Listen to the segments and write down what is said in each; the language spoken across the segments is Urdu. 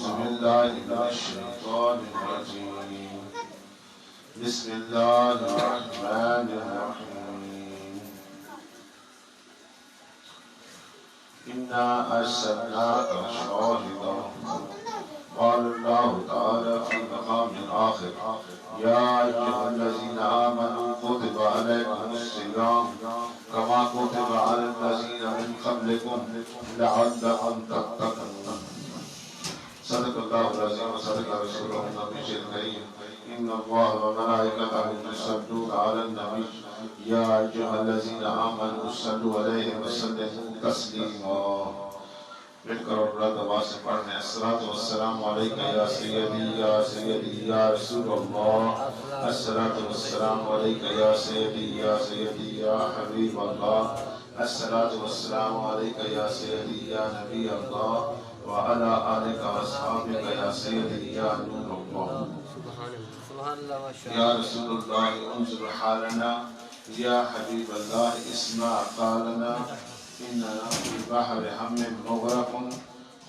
أعوذ بالله من الشيطان الرجيم بسم الله الرحمن الرحيم إنا أرسلناك شاهدا قال الله تعالى في مقام آخر يا أيها الذين آمنوا كتب عليكم الصيام كما كتب على الذين من قبلكم لعلكم تتقون صدق الله العظيم وصدق رسوله النبي الكريم إن الله وملائكته يصلون على النبي يا أيها الذين آمنوا صلوا عليه وسلموا تسليما ملکر اور رد آواز سے پڑھنے الصلاة والسلام علیکہ یا سیدی یا سیدی یا رسول اللہ الصلاة والسلام علیکہ یا سیدی یا سیدی یا حبیب اللہ الصلاة والسلام علیکہ یا سیدی یا نبی اللہ وعلى آلك وأصحابك يا سيدي يا نور الله يا رسول الله انظر حالنا يا حبيب الله اسمع قالنا إننا في بحر هم مغرق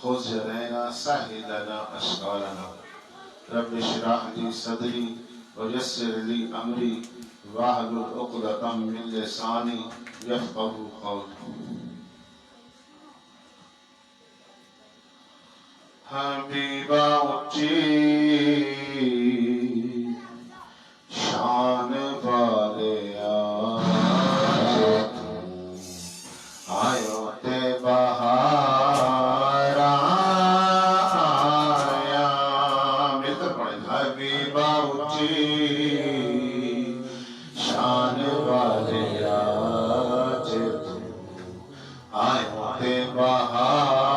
خذ يدينا سهل لنا أشغالنا رب اشرح لي صدري ويسر لي أمري واحلل عقدة من لساني يفقهوا قولي حبیبہ اچھی شان والے آئے تے بہار آیا مل کر پڑھیں حبیبہ اچھی شان والے آئے تے بہار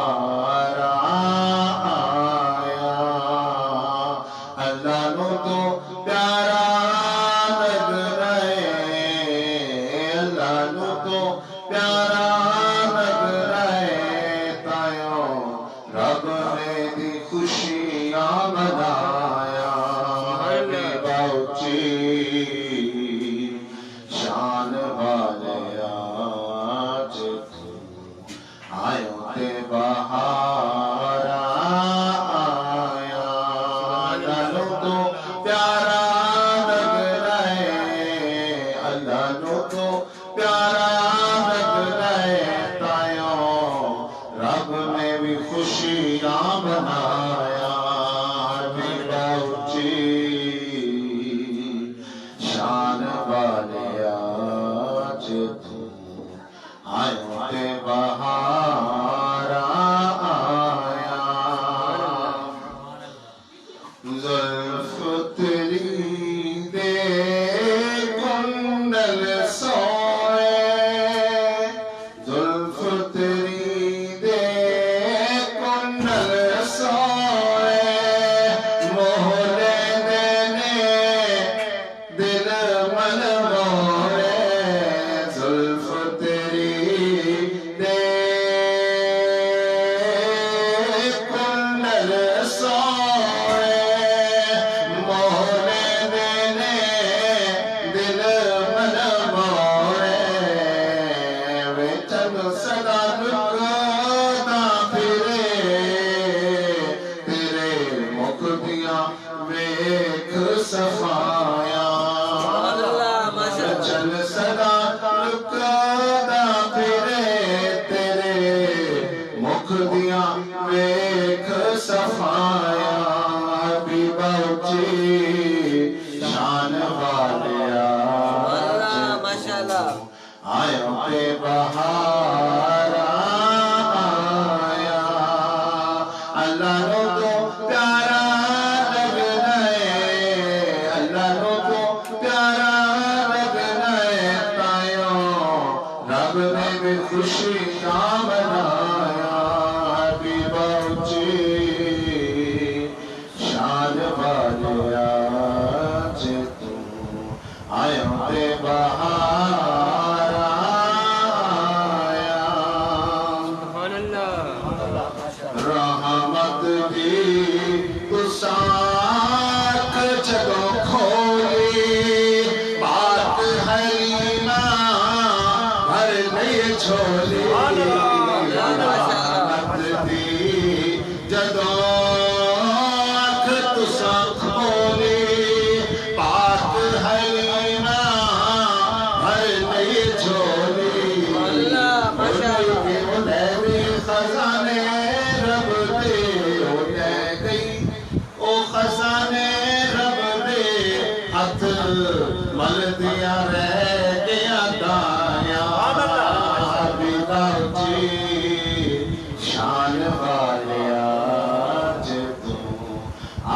والے آج تو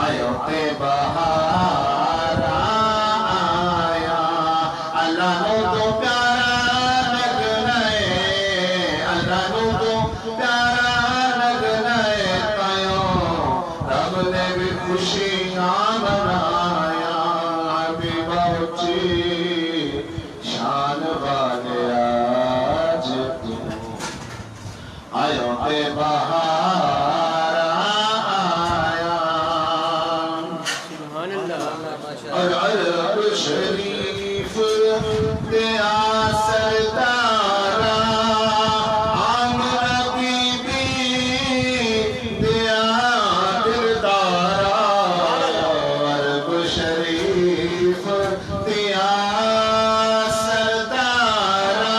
آیو تے بہار آیا اللہ نو تو پیارا لگنا ہے اللہ نو تو پیارا لگنا ہے تایوں رب نے بھی خوشیاں منایا حبیبہ اچھی شان والے آج تو آیو تے بہار آیا اور عرب شریف دیا سردارا عامر بی بی دیا دلدارا عرب شریف دیا سردارا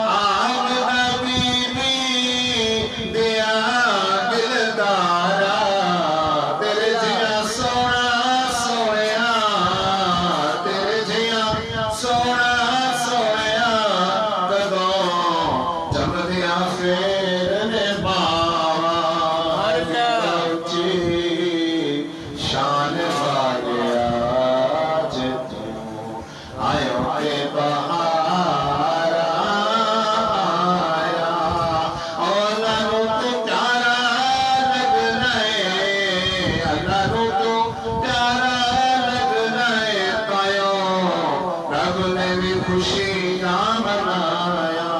عامر بی بی دیا دلدارا تیرے جیا سونا سویا تیرے جیا سونا سویا کدوں جب دیا پھر نے باوا اچھی شان والے آج تو آیو کے بہار آیا اللہ نو تو پیارا لگنا ہے اللہ نو تو پیارا لگنا ہے تایوں رب نے بھی خوشیاں منایا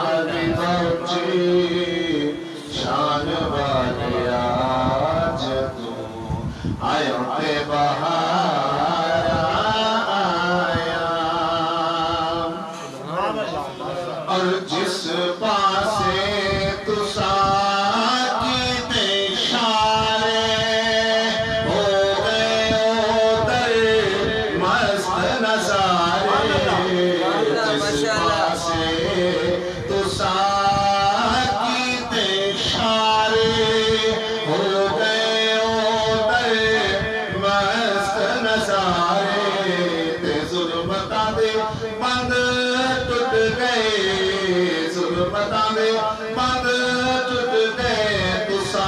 حبیبہ اچھی شان والے آج تو آیو تے بہار آیا اور جس پاسے تسا کیتے اشارے ہو گئے ادھر مست نظارے جس پاسے تسا کیتے اشارے ہو گئے ادھر مست نظارے تے ظلمتاں دے بند ٹوٹ گئے ظلمتاں دے بند ٹوٹ گئے تسا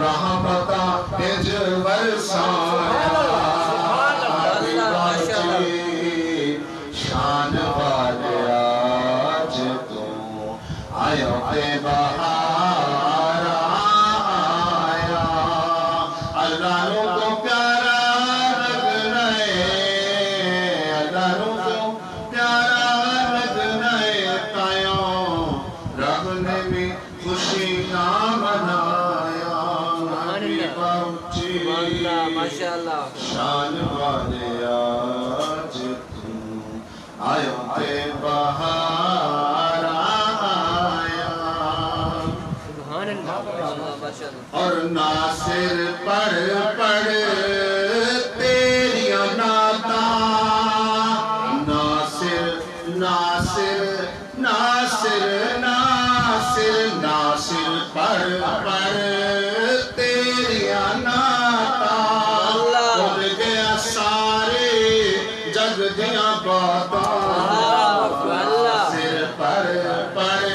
رحمتاں اج برسایا حبیبہ اچھی شان والے آج تو آیو تے بہار آیا اللہ نو تو پیارا لگنا ہے اللہ نو تو پیارا لگنا ہے تایوں رب نے بھی خوشیاں منایا حبیبہ اچھی ماشاءاللہ شان والے آج تو آیو تے بہار آیا اور ناصر پڑھ پڑھ تیریاں نعتاں ناصر ناصر ناصر ناصر ناصر پڑھ پڑھ تیریاں نعتاں بھول گیا سارے جگ دیاں باتاں ناصر پڑھ پڑھ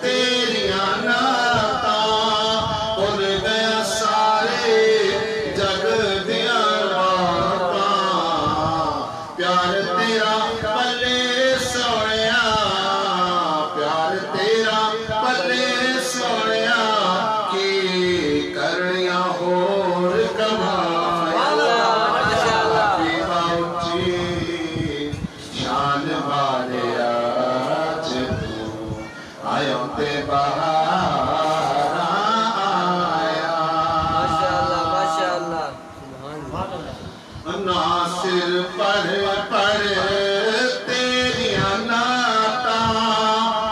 تیریاں نعتاں بھول گیا سارے جگ دیاں باتاں پیار تیرا پلے سویا پیار تیرا پلے سویا کی کرنیاں ہور کمایا حبیبہ اچھی شان والے آج تو آیو تے بہار آیا ناصر پڑھ پڑھ تیریاں نعتاں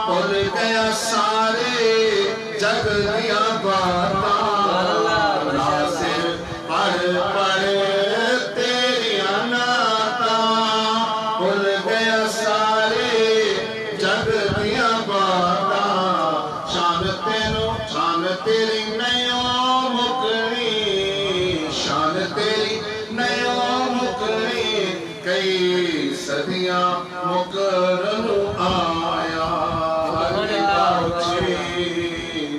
بھول گیا سارے جگ دیاں باتاں ناصر پڑھ پڑھ تیریاں نعتاں بھول گیا سارے جگ دیاں باتاں شان تینوں شان تیری نہیں مکنی شان تیری نہیں مکنی کئی صدیاں مکرن آیا حبیبہ اچھی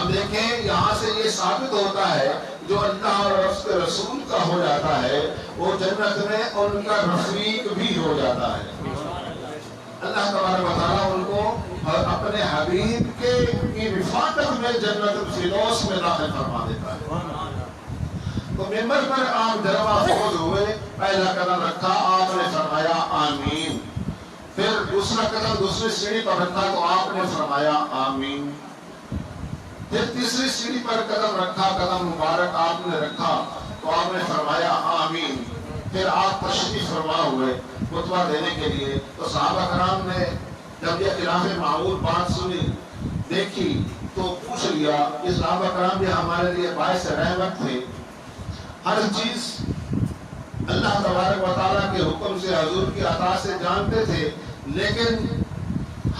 اب دیکھیں یہاں سے یہ ثابت ہوتا ہے جو اللہ اور اس کے رسول کا ہو جاتا ہے وہ جنت میں ان کا رفیق بھی ہو جاتا ہے۔ اللہ تبارک و تعالیٰ ان کو اپنے حبیب کی رفاقت میں جنت الفردوس میں داخل فرما دیتا ہے۔ تو ممبر پر آپ جلوہ افروز ہوئے، پہلا قدم رکھا، آپ نے فرمایا آمین۔ پھر دوسرا قدم دوسری سیڑھی پر رکھا تو آپ نے فرمایا آمین۔ پھر تیسری سیڑھی پر قدم رکھا، قدم مبارک آپ نے رکھا تو آپ نے فرمایا آمین۔ پھر آپ تشریف فرما ہوئے خطبہ دینے کے لیے، تو صحابہ کرام نے جب یہ خلاف معمول بات سنی دیکھی تو پوچھ لیا، یہ صحابہ کرام بھی ہمارے لیے باعث رحمت تھے، ہر چیز اللہ تبارک و تعالیٰ کے حکم سے حضور کی عطا سے جانتے تھے، لیکن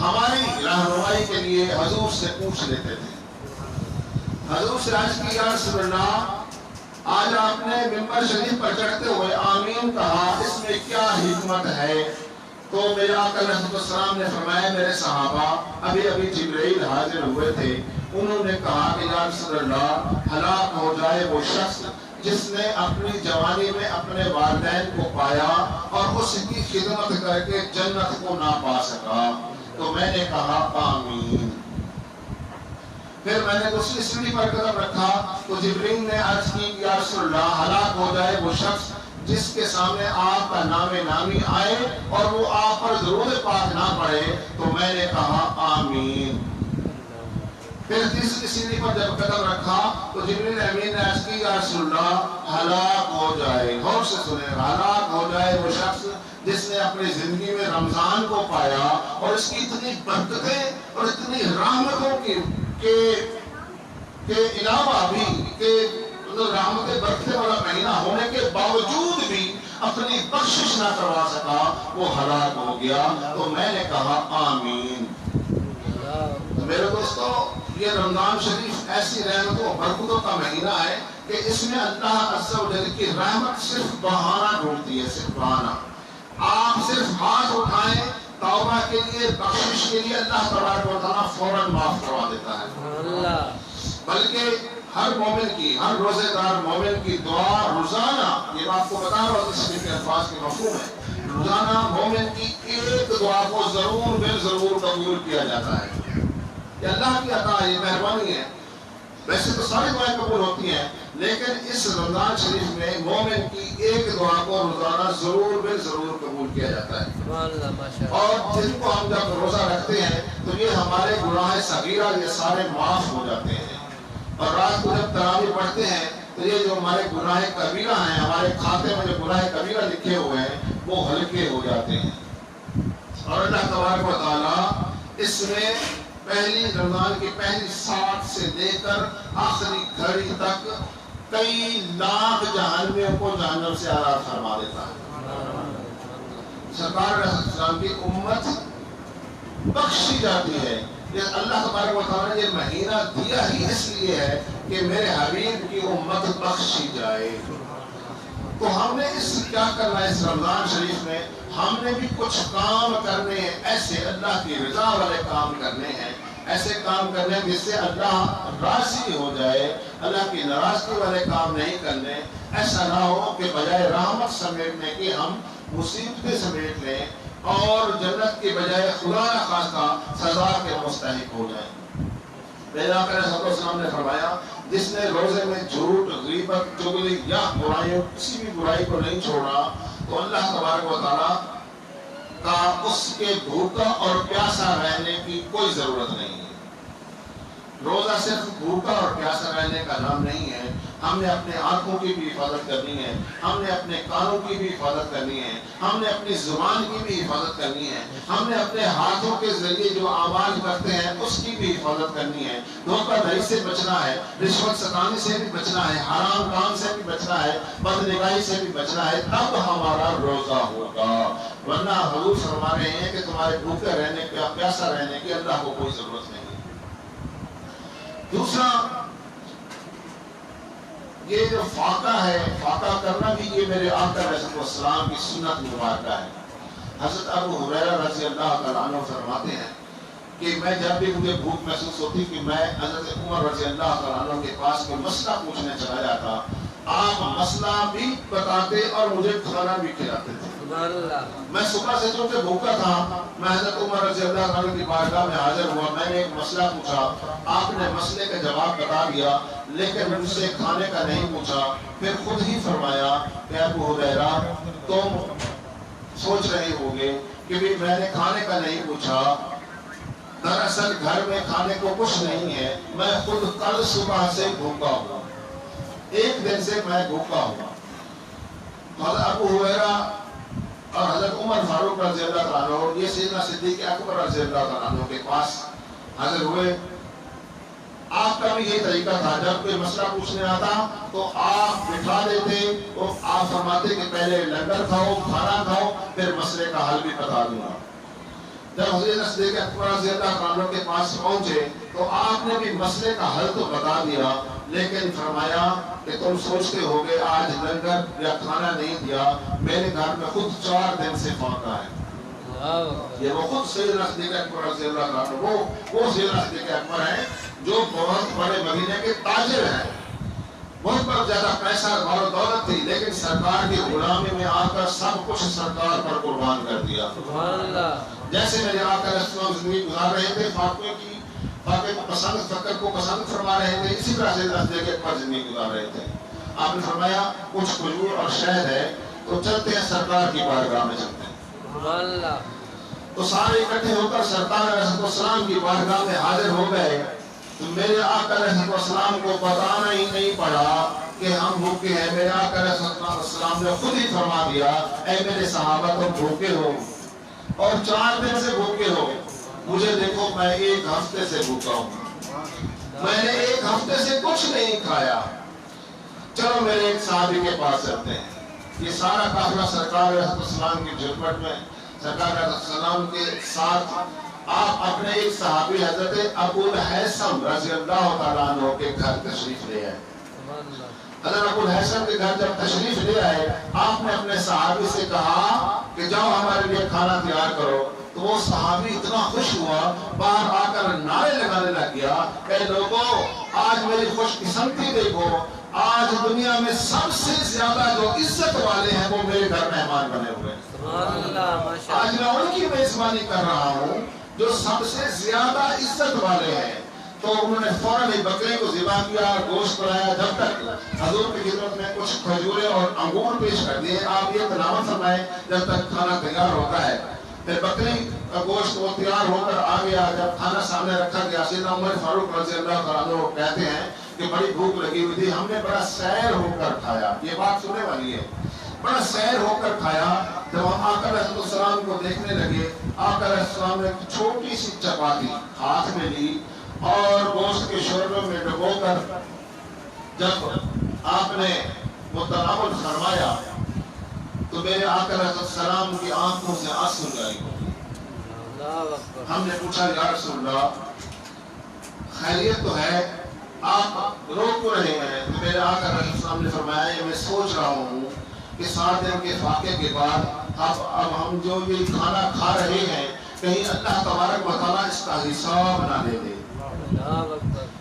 ہماری رہنمائی کے لیے حضور سے پوچھ لیتے تھے۔ حضور سے عرض کی، یا رسول اللہ آج آپ نے ممبر شریف پر چڑھتے ہوئے آمین کہا، اس میں کیا حکمت ہے؟ تو میرے آقا علیہ السلام نے فرمایا، میرے صحابہ ابھی جبرائیل حاضر ہوئے تھے، انہوں نے کہا کہ یا رسول اللہ ہلاک ہو جائے وہ شخص جس نے اپنی جوانی میں اپنے والدین کو پایا اور اس کی خدمت کر کے جنت کو نہ پا سکا۔ تو میں نے کہا آمین۔ پھر میں نے دوسری سیڑھی پر قدم رکھا تو جبرائیل نے عرض کی، یا رسول اللہ ہلاک ہو جائے وہ شخص جس کے سامنے آپ کا نام نامی آئے اور وہ آپ پر درود پاک نہ پڑے۔ تو میں نے کہا آمین۔ پھر تیسری سیڑھی پر جب قدم رکھا تو جبرائیل امین نے عرض کی، یا رسول اللہ ہلاک ہو جائے، غور سے سنیں، ہلاک ہو جائے وہ شخص جس نے اپنی زندگی میں رمضان کو پایا اور اس کی اتنی برکتیں اور اتنی رحمتوں کے علاوہ بھی کہ رحمت برکتیں والا مہینہ ہونے کے باوجود بھی اپنی بخشش نہ کروا سکا، وہ ہلاک ہو گیا۔ تو میں نے کہا آمین۔ تو میرے دوستو، یہ رمضان شریف ایسی رحمتوں اور برکتوں کا مہینہ ہے کہ اس میں اللہ عز و جل کی رحمت صرف بہانہ ڈھونڈتی ہے، صرف بہانہ۔ آپ صرف ہاتھ اٹھائیں توبہ کے لیے، بخشش کے لیے، اللہ تبارک و تعالیٰ فوراً معاف کروا دیتا ہے۔ بلکہ ہر مومن کی، ہر روزے دار مومن کی دعا روزانہ، یہ بات کو بتا رہا ہوں تشریح کے الفاظ کے مفہوم ہے، روزانہ مومن کی ایک دعا کو ضرور بالضرور قبول کیا جاتا ہے۔ یہ اللہ کی عطا، یہ مہربانی ہے۔ ویسے تو ساری دعائیں قبول ہوتی ہیں، لیکن اس رمضان شریف میں مومن کی ایک دعا کو روزانہ ضرور بالضرور قبول کیا جاتا ہے۔ اور جن کو ہم جب روزہ رکھتے ہیں تو یہ ہمارے گناہ صغیرہ یہ سارے معاف ہو جاتے ہیں، اور رات کو جب تراویح پڑھتے ہیں تو یہ جو ہمارے گناہ کبیرہ ہیں، ہمارے کھاتے میں جو گناہ کبیرہ لکھے ہوئے ہیں وہ ہلکے ہو جاتے ہیں۔ اور اللہ تبارک و تعالیٰ اس میں پہلی رمضان کی پہلی ساعت سے لے کر آخری گھڑی تک کئی لاکھ جہنمیوں کو جہنم سے آزاد فرما دیتا ہے۔ سرکار علیہ السلام کی امت بخشی جاتی ہے۔ یہ اللہ تبارک و تعالیٰ نے یہ مہینہ دیا ہی اس لیے ہے کہ میرے حبیب کی امت بخشی جائے۔ تو ہم نے کیا کرنا ہے اس رمضان شریف میں؟ ہم نے بھی کچھ کام کرنے ہیں، ایسے اللہ کی رضا والے کام کرنے ہیں، ایسے کام کرنے ہیں جس سے اللہ راضی ہو جائے۔ اللہ کی ناراضگی والے کام نہیں کرنے۔ ایسا نہ ہو کہ بجائے رحمت سمیٹنے کی ہم مصیبتیں سمیٹ لیں اور جنت کے بجائے خدا نہ خواستہ سزا کے مستحق ہو جائیں۔ میرے آقا علیہ السلام نے فرمایا، جس نے روزے میں جھوٹ، غیبت، چغلی یا برائیوں کسی بھی برائی کو نہیں چھوڑا تو اللہ تبارک و تعالیٰ کا اس کے بھوکا اور پیاسا رہنے کی کوئی ضرورت نہیں ہے۔ روزہ صرف بھوکا اور پیاسا رہنے کا نام نہیں ہے۔ ہم نے اپنے آنکھوں کی بھی حفاظت کرنی ہے، ہم نے اپنے کانوں کی بھی حفاظت کرنی ہے، ہم نے اپنی زبان کی بھی حفاظت کرنی ہے، ہم نے اپنے ہاتھوں کے ذریعے جو اعمال کرتے ہیں اس کی بھی حفاظت کرنی ہے۔ دھوکہ دہی سے بچنا ہے، رشوت ستانی سے بھی بچنا ہے، حرام کام سے بھی بچنا ہے، بدنگاہی سے بھی بچنا ہے، تب ہمارا روزہ ہوگا۔ ورنہ حضور فرما رہے ہیں کہ تمہارے بھوکے رہنے کا، پیاسا رہنے کی اللہ کو کوئی ضرورت نہیں۔ دوسرا، یہ جو فاقہ ہے، فاقہ کرنا بھی یہ میرے آقا علیہ السلام کی سنت مبارکہ ہے۔ حضرت ابو ہریرہ رضی اللہ تعالیٰ عنہ فرماتے ہیں کہ میں جب بھی مجھے بھوک محسوس ہوتی کہ میں حضرت عمر رضی اللہ تعالیٰ عنہ کے پاس کوئی مسئلہ پوچھنے چلا جاتا، آپ مسئلہ بھی بتاتے اور مجھے کھانا بھی کھلاتے تھے۔ سبحان اللہ۔ میں صبح سے جو کہ بھوکا تھا، میں حضرت عمر رضی اللہ عنہ کی بارگاہ میں حاضر ہوا، میں نے ایک مسئلہ پوچھا، آپ نے مسئلے کا جواب بتا دیا لیکن مجھ سے کھانے کا نہیں پوچھا۔ پھر خود ہی فرمایا کہ ابو ہریرہ تم سوچ رہے ہوگے کہ بھی میں نے کھانے کا نہیں پوچھا، دراصل گھر میں کھانے کو کچھ نہیں ہے، میں خود کل صبح سے بھوکا ہوں، ایک دن سے میں بھوکا ہوں۔ حضرت ابو ہریرہ اور حضرت عمر فاروق رضی اللہ تعالیٰ عنہ یہ سیدنا صدیق اکبر رضی اللہ تعالیٰ عنہ کے پاس حاضر ہوئے۔ آپ کا بھی یہ طریقہ تھا، جب کوئی مسئلہ پوچھنے آتا تو آپ بٹھا دیتے، تو آپ فرماتے کہ پہلے لنگر کھاؤ، کھانا کھاؤ، پھر مسئلے کا حل بھی بتا دوں گا۔ جب حضرت صدیق اکبر رضی اللہ تعالیٰ عنہ کے پاس پہنچے تو آپ نے بھی مسئلے کا حل تو بتا دیا لیکن فرمایا کہ تم سوچتے ہوگے آج لنگر یا کھانا نہیں دیا، میرے گھر میں خود 4 دن سے فاقہ ہے۔ یہ وہ خود سیدنا صدیق اکبر رضی اللہ تعالیٰ عنہ، وہ سیدنا صدیق اکبر ہیں جو بہت بڑے مدینے کے تاجر ہیں، بہت بہت زیادہ پیسہ اور دولت تھی لیکن سرکار کی غلامی میں آ کر سب کچھ سرکار پر قربان کر دیا۔ سبحان اللہ۔ جیسے میرے آقا رسول اللہ زندگی گزار رہے تھے، فاطمے کو پسند، فکر کو پسند فرما رہے تھے، اسی طرح سے صدیق اکبر زندگی گزار رہے تھے۔ آپ نے فرمایا کچھ کھجور اور شہد ہے تو چلتے ہیں سرکار کی بارگاہ میں چلتے ہیں۔ سبحان اللہ۔ تو سارے اکٹھے ہو کر سرکار علیہ السلام کی بارگاہ میں حاضر ہو گئے تو میرے آقا علیہ السلام کو بتانا ہی نہیں پڑا کہ ہم بھوکے ہیں۔ میرے آقا علیہ السلام نے خود ہی فرما دیا، اے میرے صحابہ تم بھوکے ہو اور 4 دن سے بھوکے ہو، مجھے دیکھو میں 1 ہفتے سے بھوکا ہوں، میں نے 1 ہفتے سے کچھ نہیں کھایا، چلو میرے ایک صحابی کے پاس چلتے ہیں۔ یہ سارا قافلہ سرکار علیہ السلام کی جھپٹ میں، سرکار علیہ السلام کے ساتھ آپ اپنے ایک صحابی حضرت ابو الحیثم رضی اللہ تعالیٰ عنہ کے گھر تشریف لے آئے۔ حضرت ابو الحیثم کے گھر جب تشریف لے آئے، آپ نے اپنے صحابی سے کہا کہ جاؤ ہمارے لیے کھانا تیار کرو، تو وہ صحابی اتنا خوش ہوا، باہر آ کر نعرے لگانے لگ گیا کہ لوگوں آج میری خوش قسمتی دیکھو، آج دنیا میں سب سے زیادہ جو عزت والے ہیں وہ میرے گھر مہمان بنے ہوئے ہیں۔ آج میں ان کی میزبانی کر رہا ہوں جو سب سے زیادہ عزت والے ہیں۔ تو انہوں نے فوراً ایک بکرے کو ذبح کیا، گوشت بنایا، جب تک حضور کی خدمت میں کچھ کھجورے اور انگور پیش کر دیے، آپ یہ تلاوت فرمائیں جب تک کھانا تیار ہوتا ہے۔ پھر بکری کا گوشت وہ تیار ہو کر آ گیا، جب کھانا سامنے رکھا گیا، سیدنا عمر فاروق رضی اللہ تعالیٰ عنہ کہتے ہیں کہ بڑی بھوک لگی ہوئی تھی، ہم نے بڑا سیر ہو کر کھایا۔ یہ بات سننے والی ہے، بڑا سیر ہو کر کھایا۔ جب ہم آقا علیہ السلام کو دیکھنے لگے، آقا علیہ السلام نے ایک چھوٹی سی چپاتی ہاتھ میں لی اور گوشت کے شوربے میں ڈبو کر جب آپ نے وہ تناول فرمایا تو میرے آقا علیہ السلام کی آنکھوں سے آنسو جاری ہو گئے۔ ہم نے پوچھا یا رسول اللہ خیریت تو ہے، آپ رو کیوں رہے ہیں؟ تو میرے آقا علیہ السلام نے فرمایا یہ میں سوچ رہا ہوں کہ 7 دن کے فاقے کے بعد اب ہم جو یہ کھانا کھا رہے ہیں کہیں اللہ تبارک و تعالیٰ اس کا حساب نہ لے دے،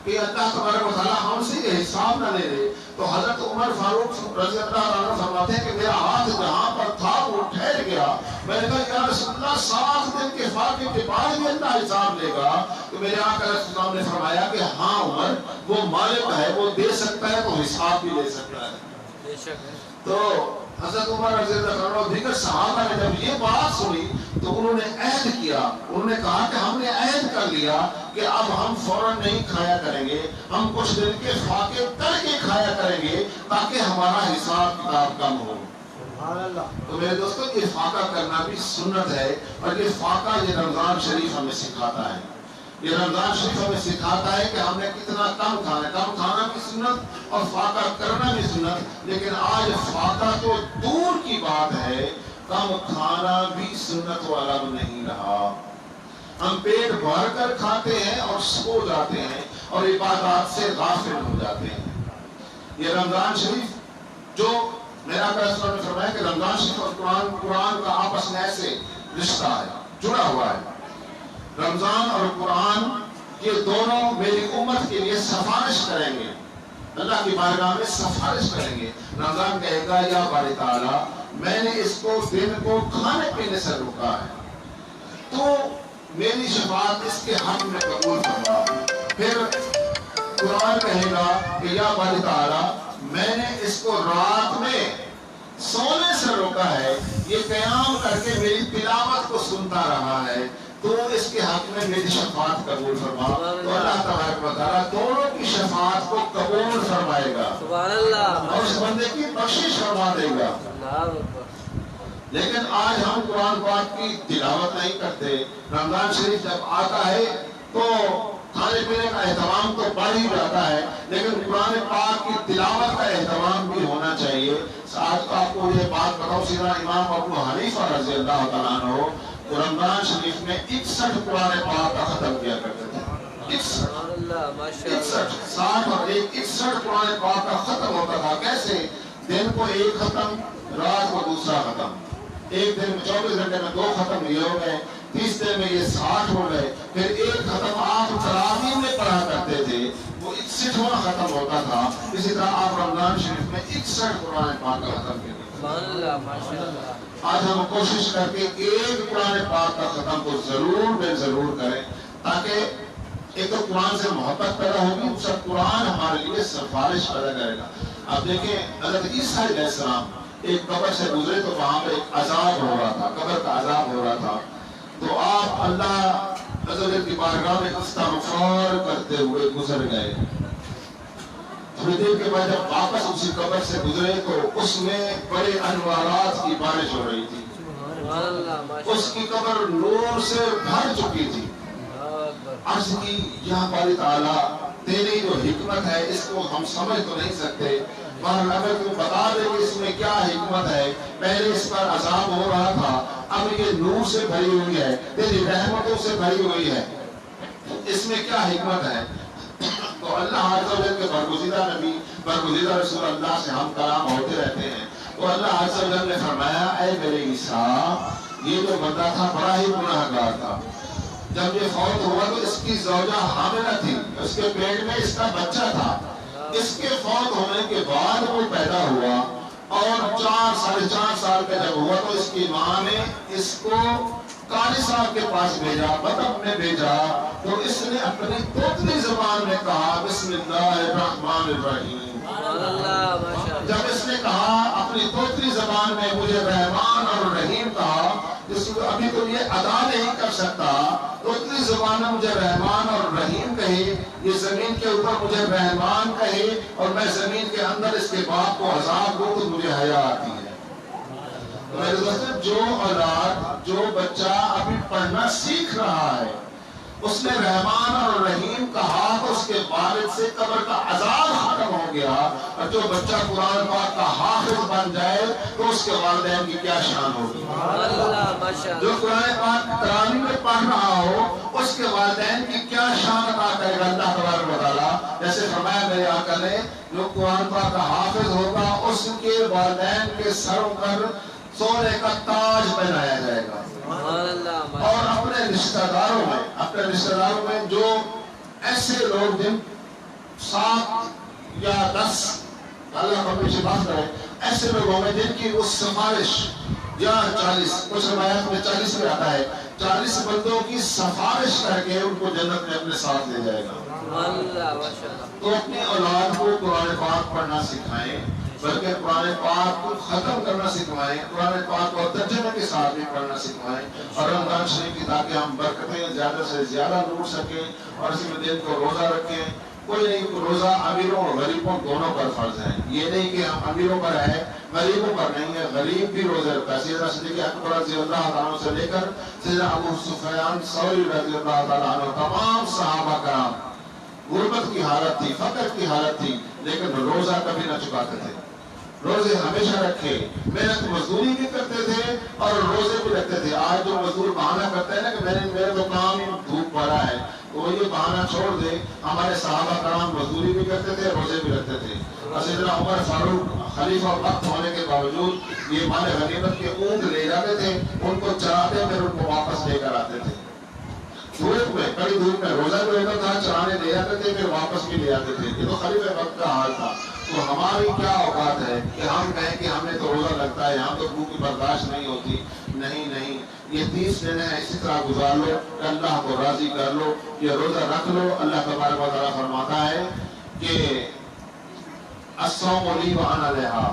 کہ اللہ تبارک و تعالیٰ ہم سے یہ حساب نہ لے دے۔ تو حضرت عمر فاروق رضی اللہ عنہ فرماتے ہیں کہ میرا ہاتھ جہاں پر تھا وہ ٹھہر گیا، میں نے کہا یا رسول اللہ 7 دن کے فاقے کے بعد بھی اللہ حساب لے گا؟ تو میرے آقا علیہ السلام نے فرمایا کہ ہاں عمر وہ مالک ہے، وہ دے سکتا ہے تو حساب بھی لے سکتا ہے۔ تو حضرت عمر رضی اللہ عنہ دیگر صحابہ نے جب یہ بات سنی تو انہوں نے عہد کیا، انہوں نے کہا کہ ہم نے عہد کر لیا کہ اب ہم فوراً نہیں کھایا کریں گے، ہم کچھ دن کے فاقے کر کے کھایا کریں گے تاکہ ہمارا حساب کتاب کم ہو۔ تو میرے دوستو یہ فاقہ کرنا بھی سنت ہے، اور یہ فاقہ یہ رمضان شریف ہمیں سکھاتا ہے، یہ رمضان شریف ہمیں سکھاتا ہے کہ ہم نے کتنا کم کھانا ہے۔ کم کھانا بھی سنت اور فاقہ کرنا بھی سنت، لیکن آج فاقہ تو دور کی بات ہے، کم کھانا بھی سنت والا نہیں رہا۔ ہم پیٹ بھر کر کھاتے ہیں اور سو جاتے ہیں اور عبادات سے غافل ہو جاتے ہیں۔ یہ رمضان شریف جو میرا رسول نے فرمایا کہ رمضان شریف اور قرآن کا آپس میں ایسے رشتہ ہے، جڑا ہوا ہے۔ رمضان اور قرآن یہ دونوں میری امت کے لیے سفارش کریں گے، اللہ کی بارگاہ میں سفارش کریں گے۔ رمضان کہے گا یا باری تعالیٰ میں نے اس کو دن کو کھانے پینے سے روکا ہے، تو میری شفاعت اس کے حق میں قبول فرما۔ پھر قرآن کہے گا کہ یا باری تعالیٰ میں نے اس کو رات میں سونے سے روکا ہے، یہ قیام کر کے میری تلاوت کو سنتا رہا ہے، تو اس کے حق میں میری شفاعت قبول فرما۔ تو اللہ تبارک و تعالیٰ دونوں کی شفاعت کو قبول فرمائے گا سبحان اللہ، اور اس بندے کی بخشش فرما دے گا۔ اللہ اکبر۔ لیکن آج ہم قرآن پاک کی تلاوت نہیں کرتے۔ رمضان شریف جب آتا ہے تو کھانے پینے کا اہتمام تو بڑھ ہی جاتا ہے، لیکن قرآن پاک کی تلاوت کا اہتمام بھی ہونا چاہیے۔ آج آپ کو یہ بات بتاؤ، سیدھا امام ابو حنیفہ رضی اللہ تعالیٰ عنہ رمضان شریف میں 61 قرآن پاک کا ختم کیا کرتے تھے۔ 60 اور 61 قرآن پاک کا ختم ہوتا تھا۔ کیسے؟ دن کو ایک ختم، رات کو دوسرا ختم، ایک دن میں 24 گھنٹے میں 2 ختم یہ ہو گئے، 30 دن میں یہ 60 ہو گئے، پھر ایک ختم آپ تراویح میں پڑھا کرتے تھے، وہ 61واں ختم ہوتا تھا۔ اسی طرح آپ رمضان شریف میں 61 قرآن پاک کا ختم کیا۔ آج ہم کوشش کر کے ایک قرآن پاک کا ختم کو ضرور کریں، تاکہ ایک تو قرآن سے محبت پیدا ہوگی، دوسرا قرآن ہمارے لیے سفارش پیدا کرے گا۔ اب دیکھیں حضرت عیسیٰ علیہ السلام ایک قبر سے گزرے تو وہاں پہ ایک عذاب ہو رہا تھا، قبر کا عذاب ہو رہا تھا، تو آپ اللہ عز و جل کی بارگاہ میں استغفار کرتے ہوئے گزر گئے۔ تھوڑی دیر کے بعد جب واپس اسی قبر سے گزرے تو اس میں بڑے انوارات کی بارش ہو رہی تھی، اس کی قبر نور سے بھر چکی تھی۔ عرض کی یا باری تعالیٰ تیری جو حکمت ہے اس کو ہم سمجھ تو نہیں سکتے، مگر اگر تم بتا دے کہ اس میں کیا حکمت ہے، پہلے اس پر عذاب ہو رہا تھا، اب یہ نور سے بھری ہوئی ہے، تیری رحمتوں سے بھری ہوئی ہے، اس میں کیا حکمت ہے؟ تو اللہ عز و جل کے برگزیدہ نبی، برگزیدہ رسول اللہ سے ہم کلام ہوتے رہتے ہیں، تو اللہ عز و جل نے فرمایا اے میرے عیسیٰ یہ جو بندہ تھا بڑا ہی گناہگار تھا، جب یہ فوت ہوا تو اس کی زوجہ حاملہ تھی، اس کے پیٹ میں اس کا بچہ تھا، اس کے فوت ہونے کے بعد وہ پیدا ہوا اور 4 سال کا جب ہوا تو اس کی ماں نے اس کو قاری صاحب کے پاس بھیجا، مطلب میں بھیجا، تو اس نے اپنی توتلی زبان میں کہا بسم اللہ الرحمن الرحیم۔ جب اس نے کہا اپنی توتلی زبان میں مجھے رحمان اور رحیم کہا، جس کو ابھی تو یہ ادا نہیں کر سکتا، توتلی زبان میں مجھے رحمان اور رحیم کہے، یہ زمین کے اوپر مجھے رحمان کہے اور میں زمین کے اندر اس کے باپ کو عذاب دوں تو مجھے حیا آتی ہے۔ میرے دوستو جو اولاد، جو بچہ ابھی پڑھنا سیکھ رہا ہے اس نے رحمان اور رحیم کہا تو اس کے والد سے قبر کا عذاب ختم ہو گیا، اور جو بچہ قرآن پاک کا حافظ بن جائے تو اس کے والدین کی کیا شان ہوگی۔ جو قرآن پاک تراویح میں پڑھ رہا ہو اس کے والدین کی کیا شان عطا کرے گا اللہ تبارک و تعالیٰ۔ جیسے فرمایا میرے آقا نے جو قرآن پاک کا حافظ ہوگا اس کے والدین کے سروں پر سونے کا تاج پہنایا جائے گا، اور اپنے رشتہ داروں میں جو ایسے لوگ جن 7 یا 10 اللہ کو اپنی شفاعت کرے، ایسے لوگوں میں جن کی اس سفارش یا 40 کچھ روایات میں 40 میں آتا ہے 40 بندوں کی سفارش کر کے ان کو جنت میں اپنے ساتھ لے جائے گا۔ تو اپنی اولاد کو قرآن پاک پڑھنا سکھائیں، بلکہ قرآن پاک کو ختم کرنا سکھوائیں، قرآن پاک کو ترجمے کے ساتھ بھی پڑھنا سکھوائیں، اور رمضان شریف کی تاکہ ہم برکتیں زیادہ سے زیادہ لوٹ سکیں، اور اسی میں دن کو روزہ رکھیں۔ کوئی نہیں، روزہ امیروں اور غریبوں دونوں پر فرض ہے، یہ نہیں کہ ہم امیروں پر ہے غریبوں پر نہیں ہے، غریب بھی روزے رکھتا ہے۔ سیدنا صدیق اکبر رضی اللہ تعالیٰ عنہ سے لے کر سیدنا ابو سفیان ثوری رضی اللہ تعالیٰ عنہ تمام صحابہ کرام غربت کی حالت تھی، فقر کی حالت تھی، لیکن روزہ کبھی نہ چکاتے تھے، روزے ہمیشہ رکھے، محنت مزدوری بھی کرتے تھے اور روزے بھی رکھتے تھے۔ آج جو مزدور بہانہ کرتے ہیں نا کہ میرے تو کام دھوپ پڑا ہے، تو وہ یہ بہانہ چھوڑ دے، ہمارے صحابہ کرام مزدوری بھی کرتے تھے، روزے بھی رکھتے تھے، اور سیدنا عمر فاروق خلیفہ وقت ہونے کے باوجود یہ مال غنیمت کے اونٹ لے جاتے تھے، ان کو چراتے پھر ان کو واپس لے کر آتے تھے۔ دھوپ میں کڑی دھوپ میں روزہ بھی ہوتا تھا چرانے لے جاتے تھے پھر واپس بھی لے آتے تھے. یہ تو خلیفہ وقت کا حال تھا. تو ہماری کیا اوقات ہے کہ ہم کہیں کہ ہمیں تو روزہ لگتا ہے یہاں تو بھوک کی برداشت نہیں ہوتی. نہیں یہ 30 دن ہے اسی طرح گزار لو کہ اللہ کو راضی کر لو. یہ روزہ رکھ لو. اللہ تبارک و تعالیٰ فرماتا ہے کہ الصوم لی وانا لہا،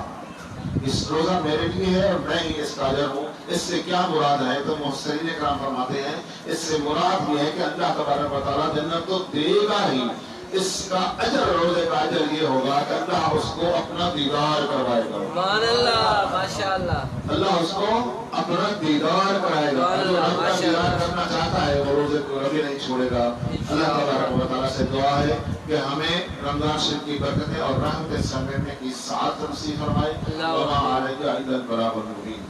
اس روزہ میرے لیے ہے اور میں ہی اس کا اجر ہوں. اس سے کیا مراد ہے تو محسنین کرام فرماتے ہیں اس سے مراد یہ ہے کہ اللہ تبارک و تعالیٰ جنت تو دے گا ہی، اس کا اجر روزے کا اجر یہ ہوگا کہ اللہ اس کو اپنا دیدار کرائے گا. سبحان اللہ ماشاء اللہ. اللہ اس کو اپنا دیدار کرائے گا. جو رب کا دیدار کرنا چاہتا ہے وہ روزے کو کبھی نہیں چھوڑے گا. اللہ تبارک و تعالیٰ سے دعا ہے کہ ہمیں رمضان شریف کی برکتیں اور رحمتیں سمیٹنے کی سعادت نصیب فرمائے. وما علینا الا البلاغ المبین.